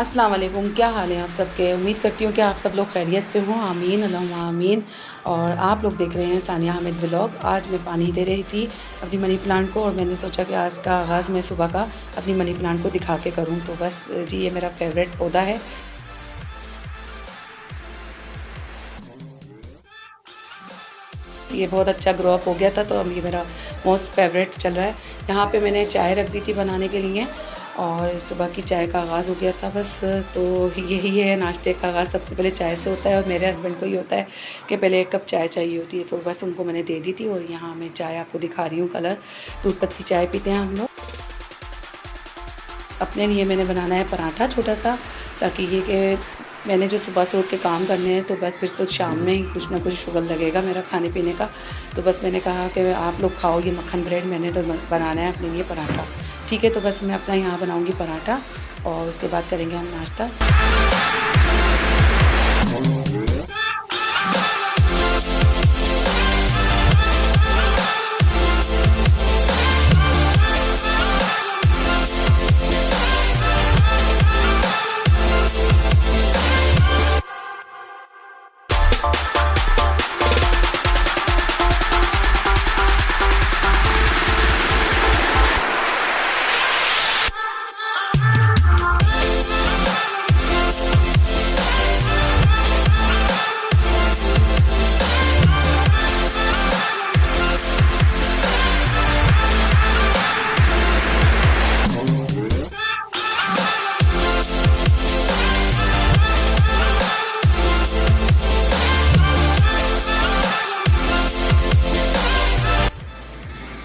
अस्सलाम वालेकुम, क्या हाल है आप सबके। उम्मीद करती हूँ कि आप सब लोग खैरियत से हों। आमीन अल्लाहुम्मा आमीन। और आप लोग देख रहे हैं सानिया हामिद व्लॉग। आज मैं पानी दे रही थी अपनी मनी प्लांट को और मैंने सोचा कि आज का आगाज़ मैं सुबह का अपनी मनी प्लांट को दिखा के करूँ। तो बस जी, ये मेरा फेवरेट पौधा है। ये बहुत अच्छा ग्रो अप हो गया था, तो अब ये मेरा मोस्ट फेवरेट चल रहा है। यहाँ पे मैंने चाय रख दी थी बनाने के लिए और सुबह की चाय का आगाज़ हो गया था बस। तो यही है, नाश्ते का आगाज़ सबसे पहले चाय से होता है और मेरे हस्बैंड को ये होता है कि पहले 1 कप चाय चाहिए होती है, तो बस उनको मैंने दे दी थी। और यहाँ मैं चाय आपको दिखा रही हूँ कलर। दूध पत्ती चाय पीते हैं हम लोग। अपने लिए मैंने बनाना है पराठा छोटा सा, ताकि ये कि मैंने जो सुबह से उठ के काम करने हैं तो बस फिर तो शाम में ही कुछ ना कुछ शुगल लगेगा मेरा खाने पीने का। तो बस मैंने कहा कि आप लोग खाओ ये मक्खन ब्रेड, मैंने तो बनाना है अपने लिए पराठा। ठीक है, तो बस मैं अपना यहाँ बनाऊँगी पराठा और उसके बाद करेंगे हम नाश्ता।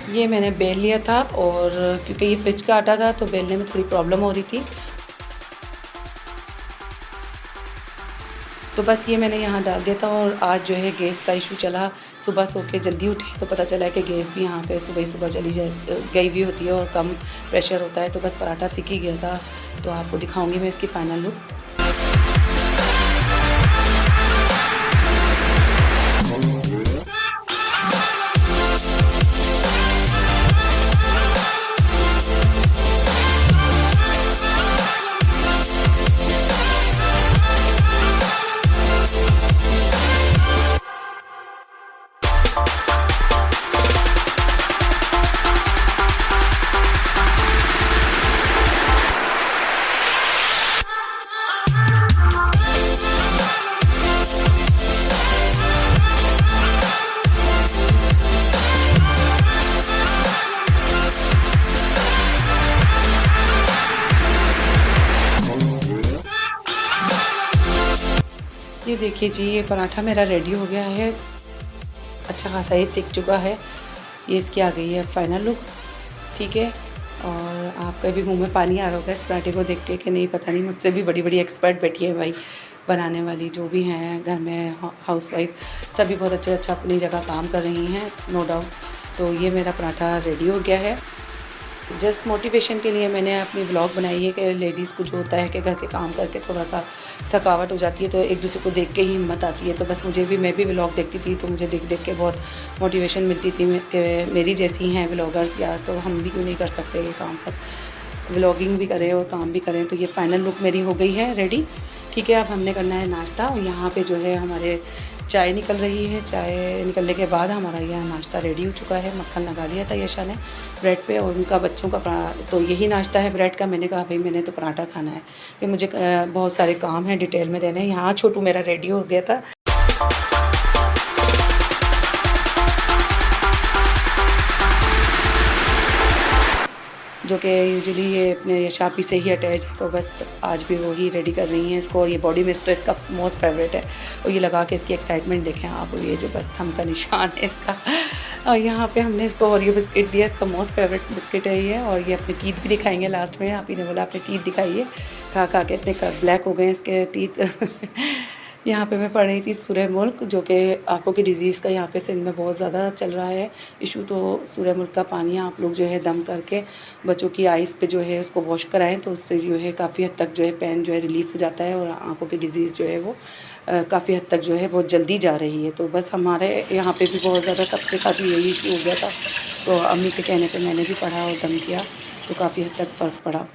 ये मैंने बेल लिया था और क्योंकि ये फ्रिज का आटा था तो बेलने में थोड़ी प्रॉब्लम हो रही थी, तो बस ये मैंने यहाँ डाल दिया था। और आज जो है गैस का इशू चला, सुबह सो के जल्दी उठे तो पता चला कि गैस भी यहाँ पे सुबह ही सुबह चली गई भी होती है और कम प्रेशर होता है। तो बस पराठा सीख ही गया था, तो आपको दिखाऊंगी मैं इसकी फ़ाइनल लुक। ये देखिए जी, ये पराठा मेरा रेडी हो गया है। अच्छा खासा ये सीख चुका है। ये इसकी आ गई है फाइनल लुक। ठीक है, और आपका भी मुंह में पानी आ रहा होगा इस पराठे को देख के कि नहीं पता नहीं, मुझसे भी बड़ी बड़ी एक्सपर्ट बैठी है भाई बनाने वाली, जो भी हैं घर में हाउस वाइफ, सभी बहुत अच्छा अपनी जगह काम कर रही हैं, नो डाउट। तो ये मेरा पराठा रेडी हो गया है। जस्ट मोटिवेशन के लिए मैंने अपनी व्लॉग बनाई है कि लेडीज़ को जो होता है कि घर के काम करके थोड़ा सा थकावट हो जाती है तो एक दूसरे को देख के ही हिम्मत आती है। तो बस मैं भी व्लॉग देखती थी तो मुझे देख देख के बहुत मोटिवेशन मिलती थी कि मेरी जैसी हैं व्लॉगर्स यार, तो हम भी क्यों नहीं कर सकते ये काम सब, व्लॉगिंग भी करें और काम भी करें। तो ये फाइनल लुक मेरी हो गई है रेडी। ठीक है, अब हमने करना है नाश्ता और यहाँ पे जो है हमारे चाय निकल रही है। चाय निकलने के बाद हमारा यह नाश्ता रेडी हो चुका है। मक्खन लगा लिया था यशा ने ब्रेड पे और उनका बच्चों का तो यही नाश्ता है ब्रेड का। मैंने कहा भाई मैंने तो पराठा खाना है, कि मुझे बहुत सारे काम हैं डिटेल में देने हैं। यहाँ छोटू मेरा रेडी हो गया था। जो कि यूजुअली ये अपने यशापी से ही अटैच है, तो बस आज भी वो ही रेडी कर रही हैं इसको। और ये बॉडी मिस्ट्रेस का मोस्ट फेवरेट है और ये लगा के इसकी एक्साइटमेंट देखें आप, ये जो बस थंब का निशान है इसका। और यहाँ पे हमने इसको ओरियो बिस्किट दिया, इसका मोस्ट फेवरेट बिस्किट है ये। और ये अपने टीथ भी दिखाएंगे लास्ट में। आप ही ने बोला अपने टीथ दिखाइए, खा खा के इतने ब्लैक हो गए इसके टीथ। यहाँ पे मैं पढ़ रही थी सूरह मुल्क, जो कि आँखों की डिज़ीज़ का यहाँ पे सिंध में बहुत ज़्यादा चल रहा है इशू। तो सूरह मुल्क का पानी आप लोग जो है दम करके बच्चों की आइज़ पे जो है उसको वॉश कराएं, तो उससे जो है काफ़ी हद तक जो है पेन जो है रिलीफ़ हो जाता है और आँखों की डिज़ीज़ जो है वो काफ़ी हद तक जो है बहुत जल्दी जा रही है। तो बस हमारे यहाँ पे भी बहुत ज़्यादा सबके साथ यही इशू हो गया था, तो अम्मी के कहने पे मैंने भी पढ़ा और दम किया, तो काफ़ी हद तक फ़र्क पड़ा।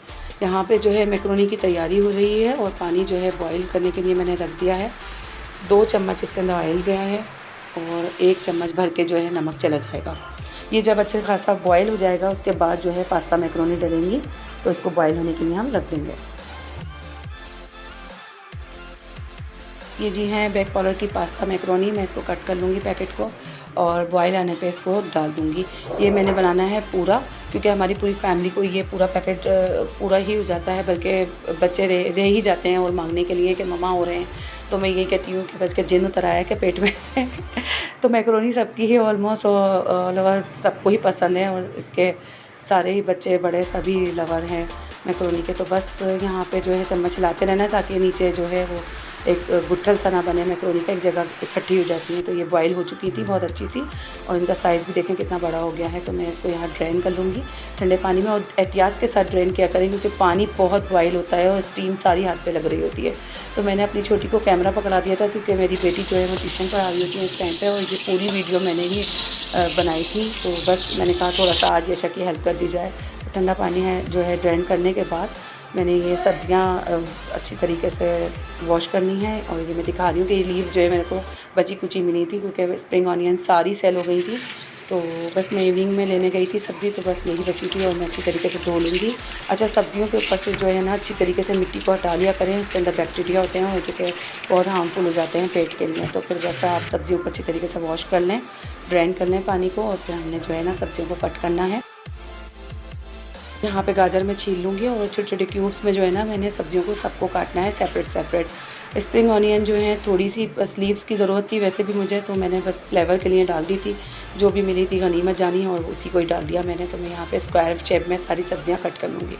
यहाँ पे जो है मैक्रोनी की तैयारी हो रही है और पानी जो है बॉईल करने के लिए मैंने रख दिया है। 2 चम्मच इसके अंदर ऑयल गया है और 1 चम्मच भर के जो है नमक चला जाएगा। ये जब अच्छे खासा बॉईल हो जाएगा उसके बाद जो है पास्ता मैक्रोनी डलेंगी, तो इसको बॉईल होने के लिए हम रख देंगे। ये जी हैं बैक कॉलर की पास्ता मैक्रोनी। मैं इसको कट कर लूँगी पैकेट को और बॉयल आने पे इसको डाल दूँगी। ये मैंने बनाना है पूरा, क्योंकि हमारी पूरी फैमिली को ये पूरा पैकेट पूरा ही हो जाता है, बल्कि बच्चे रह ही जाते हैं और मांगने के लिए कि मम्मा हो रहे हैं। तो मैं ये कहती हूँ कि बस के जिन उतर आया कि पेट में तो मैक्रोनी सबकी ही ऑलमोस्ट ऑल ओवर सबको ही पसंद है और इसके सारे ही बच्चे बड़े सभी लवर हैं मैक्रोनी के। तो बस यहाँ पे जो है चम्मच हिलाते रहना है ताकि नीचे जो है वो एक गुट्ठल सा ना बने, मैक्रोनी का एक जगह इकट्ठी हो जाती है। तो ये बॉईल हो चुकी थी बहुत अच्छी सी और इनका साइज़ भी देखें कितना बड़ा हो गया है। तो मैं इसको यहाँ ड्रेन कर लूँगी ठंडे पानी में, और एहतियात के साथ ड्रेन किया करें क्योंकि पानी बहुत बॉईल होता है और स्टीम सारी हाथ पे लग रही होती है। तो मैंने अपनी छोटी को कैमरा पकड़ा दिया था क्योंकि मेरी बेटी जो है वो ट्यूशन पढ़ा रही होती है इस टाइम पर, और ये पूरी वीडियो मैंने ही बनाई थी। तो बस मैंने कहा थोड़ा सा आज यशा की हेल्प कर दी जाए। तो ठंडा पानी है जो है ड्रेन करने के बाद मैंने ये सब्ज़ियाँ अच्छी तरीके से वॉश करनी है। और ये मैं दिखा रही हूँ कि ये लीव्स जो है मेरे को बची कुची मिली थी क्योंकि स्प्रिंग ऑनियन सारी सेल हो गई थी। तो बस मैं इवनिंग में लेने गई थी सब्ज़ी, तो बस यही बची थी और मैं अच्छी तरीके से धो लूँगी। अच्छा, सब्जियों के ऊपर से जो है ना अच्छी तरीके से मिट्टी को हटा लिया करें, उसके अंदर बैक्टीरिया होते हैं और जो बहुत हार्मफुल हो जाते हैं पेट के लिए। तो फिर बस आप सब्जियों को अच्छी तरीके से वॉश कर लें, ड्रेन कर लें पानी को, और फिर हमने जो है ना सब्जियों को कट करना है। यहाँ पे गाजर में छील लूँगी और छोटे छोटे क्यूब्स में जो है ना मैंने सब्जियों को सबको काटना है सेपरेट सेपरेट। स्प्रिंग ऑनियन जो है थोड़ी सी बस लीव्स की ज़रूरत थी वैसे भी मुझे, तो मैंने बस फ्लेवर के लिए डाल दी थी, जो भी मिली थी गनीमत जानी और उसी को ही डाल दिया मैंने। तो मैं यहाँ पे स्क्वायर शेप में सारी सब्जियाँ कट कर लूँगी।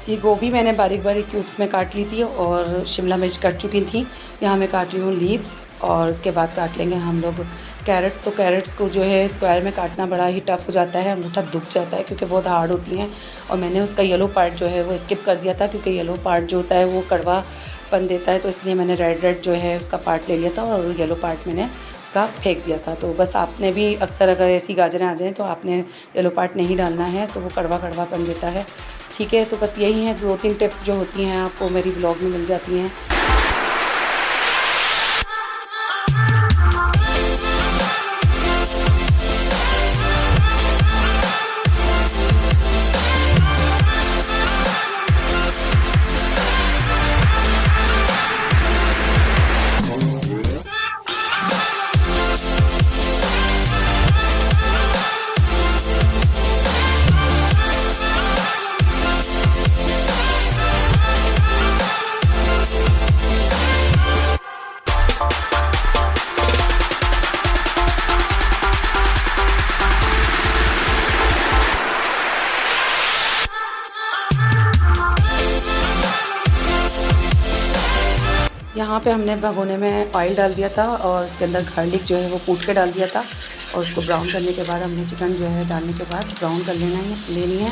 ये गोभी मैंने बारीक बारीक क्यूब्स में काट ली थी और शिमला मिर्च कट चुकी थी। यहाँ मैं काट रही हूँ लीव्स, और उसके बाद काट लेंगे हम लोग कैरेट। तो कैरेट्स को जो है स्क्वायर में काटना बड़ा ही टफ़ हो जाता है, अंगूठा दुख जाता है क्योंकि बहुत हार्ड होती हैं। और मैंने उसका येलो पार्ट जो है वो स्किप कर दिया था क्योंकि येलो पार्ट जो होता है वो कड़वापन देता है, तो इसलिए मैंने रेड जो है उसका पार्ट ले लिया था और येलो पार्ट मैंने उसका फेंक दिया था। तो बस आपने भी अक्सर अगर ऐसी गाजरें आ जाएँ तो आपने येलो पार्ट नहीं डालना है, तो वो कड़वापन देता है। ठीक है, तो बस यही है 2-3 टिप्स जो होती हैं आपको मेरी ब्लॉग में मिल जाती हैं। यहाँ पे हमने भगोने में ऑयल डाल दिया था और उसके अंदर गार्लिक जो है वो कूट के डाल दिया था और उसको ब्राउन करने के बाद हमने चिकन जो है डालने के बाद ब्राउन कर लेनी है।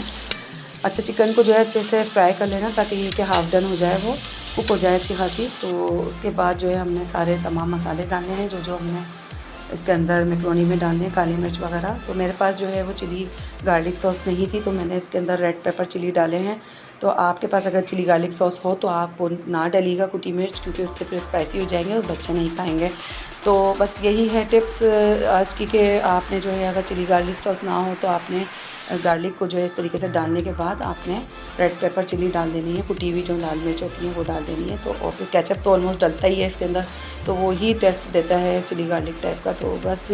अच्छा, चिकन को जो है अच्छे से फ्राई कर लेना ताकि ये कि हाफ डन हो जाए, वो कुक हो जाए अच्छी खासी। तो उसके बाद जो है हमने सारे तमाम मसाले डालने हैं जो हमने इसके अंदर मैक्रोनी में डालने हैं, काली मिर्च वगैरह। तो मेरे पास जो है वो चिली गार्लिक सॉस नहीं थी तो मैंने इसके अंदर रेड पेपर चिली डाले हैं। तो आपके पास अगर चिली गार्लिक सॉस हो तो आप वो ना डालिएगा कुटी मिर्च, क्योंकि उससे फिर स्पाइसी हो जाएंगे और बच्चे नहीं खाएंगे। तो बस यही है टिप्स आज की, कि आपने जो है अगर चिली गार्लिक सॉस ना हो तो आपने गार्लिक को जो है इस तरीके से डालने के बाद आपने रेड पेपर चिली डाल देनी है, कुटी हुई जो लाल मिर्च होती है वो डाल देनी है। तो और फिर केचप तो ऑलमोस्ट डलता ही है इसके अंदर, तो वो ही टेस्ट देता है चिली गार्लिक टाइप का। तो बस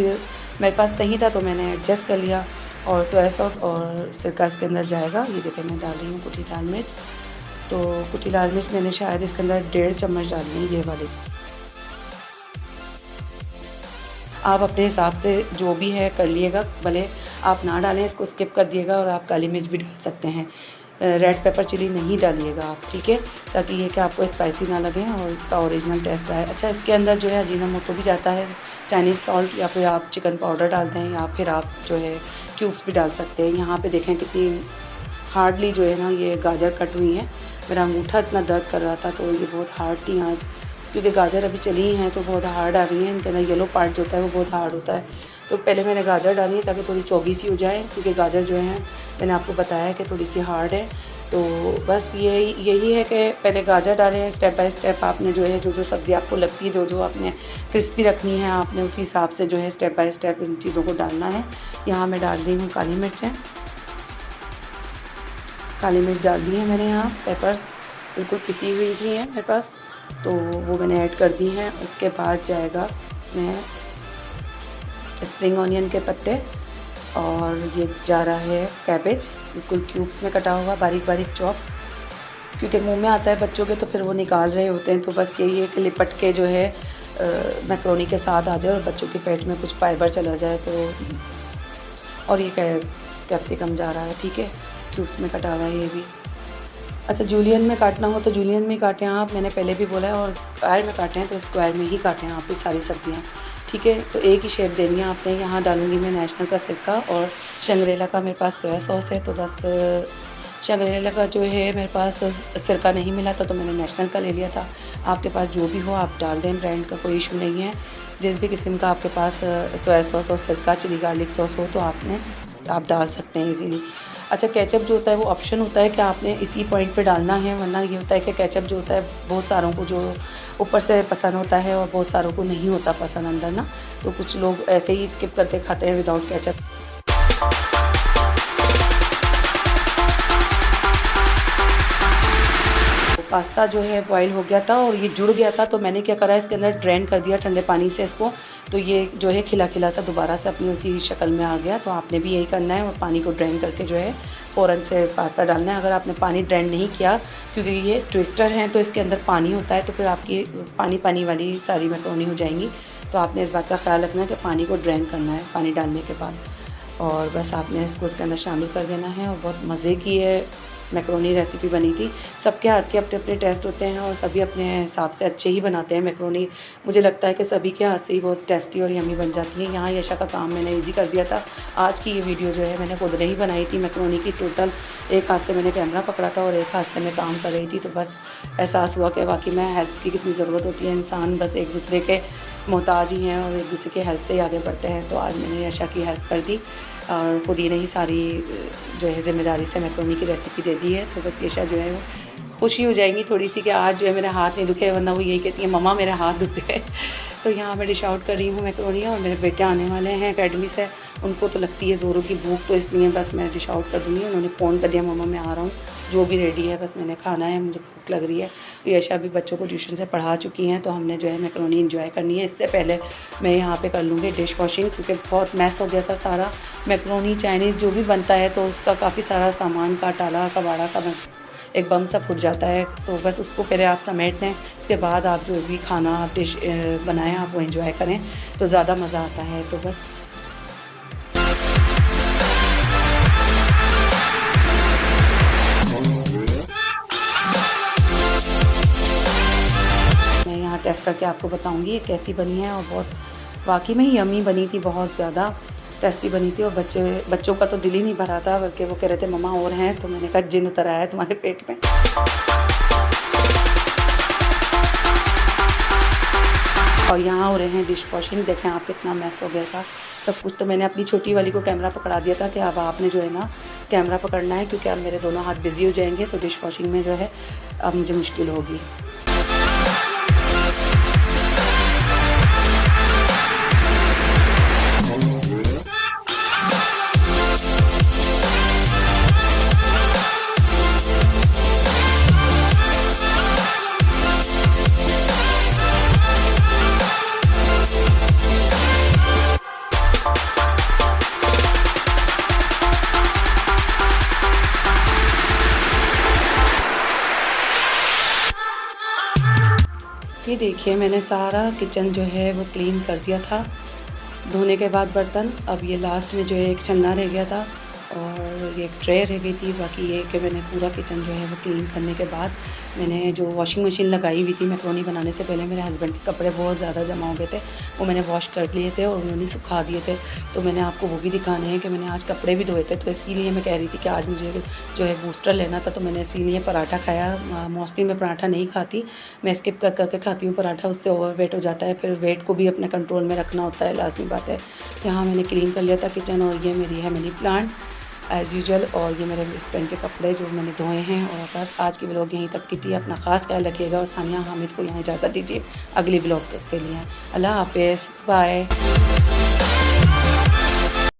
मेरे पास नहीं था तो मैंने एडजस्ट कर लिया। और सोया सॉस और सिरका इसके अंदर जाएगा। ये देखिए मैं डाल रही हूँ कुटी लाल मिर्च। तो कुटी लाल मिर्च मैंने शायद इसके अंदर 1.5 चम्मच डालनी है, ये वाली। आप अपने हिसाब से जो भी है कर लिएगा, भले आप ना डालें, इसको स्किप कर दिएगा और आप काली मिर्च भी डाल सकते हैं। रेड पेपर चिली नहीं डालिएगा आप, ठीक है, ताकि ये कि आपको स्पाइसी ना लगे और इसका ओरिजिनल टेस्ट आए। अच्छा, इसके अंदर जो है अजीनोमोटो भी जाता है, चाइनीज़ सॉल्ट, या फिर आप चिकन पाउडर डालते हैं, या फिर आप जो है क्यूब्स भी डाल सकते हैं। यहाँ पे देखें कितनी हार्डली जो है ना ये गाजर कट हुई है। मेरा अंगूठा इतना दर्द कर रहा था तो ये बहुत हार्ड थी आज, क्योंकि गाजर अभी चली ही हैं तो बहुत हार्ड आ रही हैं। इनके अंदर येलो पार्ट जो होता है वो बहुत हार्ड होता है। तो पहले मैंने गाजर डाली है ताकि थोड़ी सॉगी सी हो जाए, क्योंकि गाजर जो है मैंने आपको बताया कि थोड़ी सी हार्ड है। तो बस यही है कि पहले गाजर डालें, स्टेप बाय स्टेप आपने जो है जो सब्ज़ी आपको लगती है, जो आपने क्रिस्पी रखनी है, आपने उसी हिसाब से जो है स्टेप बाय स्टेप इन चीज़ों को डालना है। यहाँ मैं डाल रही हूँ काली मिर्चें, काली मिर्च डाल दी है मैंने। यहाँ पेपर्स बिल्कुल पिसी हुई थी है मेरे पास, तो वो मैंने ऐड कर दी हैं। उसके बाद जाएगा इसमें स्प्रिंग ऑनियन के पत्ते, और ये जा रहा है कैबेज, बिल्कुल क्यूब्स में कटा हुआ, बारीक बारीक चॉप, क्योंकि मुंह में आता है बच्चों के तो फिर वो निकाल रहे होते हैं। तो बस यही है कि लिपट के जो है मैक्रोनी के साथ आ जाए और बच्चों के पेट में कुछ फाइबर चला जाए। तो और ये कैप्सिकम जा रहा है, ठीक है, क्यूब्स में कटा हुआ है ये भी। अच्छा, जूलियन में काटना हो तो जूलियन में ही काटें आप, मैंने पहले भी बोला है, और स्क्वायर में काटें तो स्क्वायर में ही काटें आप ये सारी सब्ज़ियाँ, ठीक है। तो एक ही शेप देनी है आपने। यहाँ डालूँगी मैं नेशनल का सिरका, और शंग्रेला का मेरे पास सोया सॉस है। तो बस शंग्रेला का जो है मेरे पास सिरका नहीं मिला था तो मैंने नेशनल का ले लिया था। आपके पास जो भी हो आप डाल दें, ब्रांड का कोई इशू नहीं है। जिस भी किस्म का आपके पास सोया सॉस और सिरका, चिली गार्लिक सॉस हो तो आप डाल सकते हैं इजीली। अच्छा, केचप जो होता है वो ऑप्शन होता है कि आपने इसी पॉइंट पे डालना है, वरना ये होता है कि केचप जो होता है बहुत सारों को जो ऊपर से पसंद होता है और बहुत सारों को नहीं होता पसंद अंदर ना, तो कुछ लोग ऐसे ही स्किप करके खाते हैं विदाउट केचप। पास्ता जो है बॉईल हो गया था और ये जुड़ गया था, तो मैंने क्या करा, इसके अंदर ड्रेन कर दिया ठंडे पानी से इसको। तो ये जो है खिला खिला सा दोबारा से अपनी उसी शक्ल में आ गया। तो आपने भी यही करना है और पानी को ड्रेन करके जो है फ़ौरन से पास्ता डालना है। अगर आपने पानी ड्रेन नहीं किया, क्योंकि ये ट्विस्टर हैं तो इसके अंदर पानी होता है, तो फिर आपकी पानी पानी वाली सारी मैक्रोनी हो जाएंगी। तो आपने इस बात का ख्याल रखना है कि पानी को ड्रेन करना है पानी डालने के बाद, और बस आपने इसको इसके अंदर शामिल कर देना है। और बहुत मज़े की है मैक्रोनी रेसिपी बनी थी। सबके हाथ के अपने अपने टेस्ट होते हैं और सभी अपने हिसाब से अच्छे ही बनाते हैं मैक्रोनी। मुझे लगता है कि सभी के हाथ से ही बहुत टेस्टी और यमी बन जाती है। यहाँ यशा का काम मैंने इजी कर दिया था। आज की ये वीडियो जो है मैंने खुद नहीं बनाई थी मैक्रोनी की। टोटल एक हाथ से मैंने कैमरा पकड़ा था और एक हाथ से मैं काम कर रही थी। तो बस एहसास हुआ कि वाकई में हेल्प की कितनी ज़रूरत होती है। इंसान बस एक दूसरे के मोहताज ही हैं और एक दूसरे के हेल्प से ही आगे बढ़ते हैं। तो आज मैंने यशा की हेल्प कर दी और खुद ही नहीं सारी जो है ज़िम्मेदारी से मैक्रोनी की रेसिपी दे दी है। तो बस यशा जो है वो खुशी हो जाएंगी थोड़ी सी कि आज जो है मेरा हाथ नहीं दुखे, वरना वो यही कहती है मम्मा मेरा हाथ दुखे है। तो यहाँ मैं डिश आउट कर रही हूँ मैक्रोनी, और मेरे बेटे आने वाले हैं एकेडमी से, उनको तो लगती है ज़ोरों की भूख, तो इसलिए बस मैं डिश आउट कर दूँगी। उन्होंने फ़ोन कर दिया मम्मा मैं आ रहा हूँ, जो भी रेडी है बस मैंने खाना है, मुझे भूख लग रही है। यशा भी बच्चों को ट्यूशन से पढ़ा चुकी हैं, तो हमने जो है मैक्रोनी एंजॉय करनी है। इससे पहले मैं यहाँ पे कर लूँगी डिश वॉशिंग, क्योंकि बहुत मैस हो गया था सारा। मैक्रोनी चाइनीज़ जो भी बनता है तो उसका काफ़ी सारा सामान का टाला कबाड़ा सा एक बम सा फूट जाता है। तो बस उसको पहले आप समेट लें, इसके बाद आप जो भी खाना आप डिश बनाएं आप वो एंजॉय करें तो ज़्यादा मज़ा आता है। तो बस मैं यहाँ टेस्ट करके आपको बताऊँगी ये कैसी बनी है। और बहुत वाकई में यम्मी बनी थी, बहुत ज़्यादा टेस्टी बनी थी। और बच्चों का तो दिल ही नहीं भरा था, बल्कि वो कह रहे थे मम्मा और हैं। तो मैंने कहा जिन उतर आया है तुम्हारे पेट में। और यहाँ हो रहे हैं डिश वॉशिंग। देखें आप कितना मैस हो गया था सब कुछ। तो मैंने अपनी छोटी वाली को कैमरा पकड़ा दिया था कि अब आपने जो है ना कैमरा पकड़ना है, क्योंकि अब मेरे दोनों हाथ बिज़ी हो जाएंगे तो डिश वॉशिंग में जो है अब मुझे मुश्किल होगी। ये देखिए मैंने सारा किचन जो है वो क्लीन कर दिया था धोने के बाद बर्तन। अब ये लास्ट में जो है एक छन्ना रह गया था और ये एक ट्रे रह गई थी। बाकी ये कि मैंने पूरा किचन जो है वो क्लीन करने के बाद मैंने जो वॉशिंग मशीन लगाई हुई थी मैक्रोनी बनाने से पहले, मेरे हस्बैंड के कपड़े बहुत ज़्यादा जमा हो गए थे, वो मैंने वॉश कर लिए थे और उन्होंने सुखा दिए थे। तो मैंने आपको वो भी दिखाने हैं कि मैंने आज कपड़े भी धोए थे। तो इसीलिए मैं कह रही थी कि आज मुझे जो है बूस्टर लेना था, तो मैंने इसीलिए पराठा खाया। मोस्टली मैं पराठा नहीं खाती, मैं स्किप कर करके खाती हूँ पराठा, उससे ओवरवेट हो जाता है। फिर वेट को भी अपने कंट्रोल में रखना होता है, लाजमी बात है। यहाँ मैंने क्लीन कर लिया था किचन। और ये मेरी है मनी प्लांट एज़ यूजुअल। और ये मेरे हस्बैंड के कपड़े जो मैंने धोए हैं। और बस आज की व्लॉग यहीं तक की थी। अपना ख़ास ख्याल रखिएगा और सानिया हामिद को यहाँ इजाज़त दीजिए अगली व्लॉग के लिए। अल्लाह हाफ़िज़, बाय।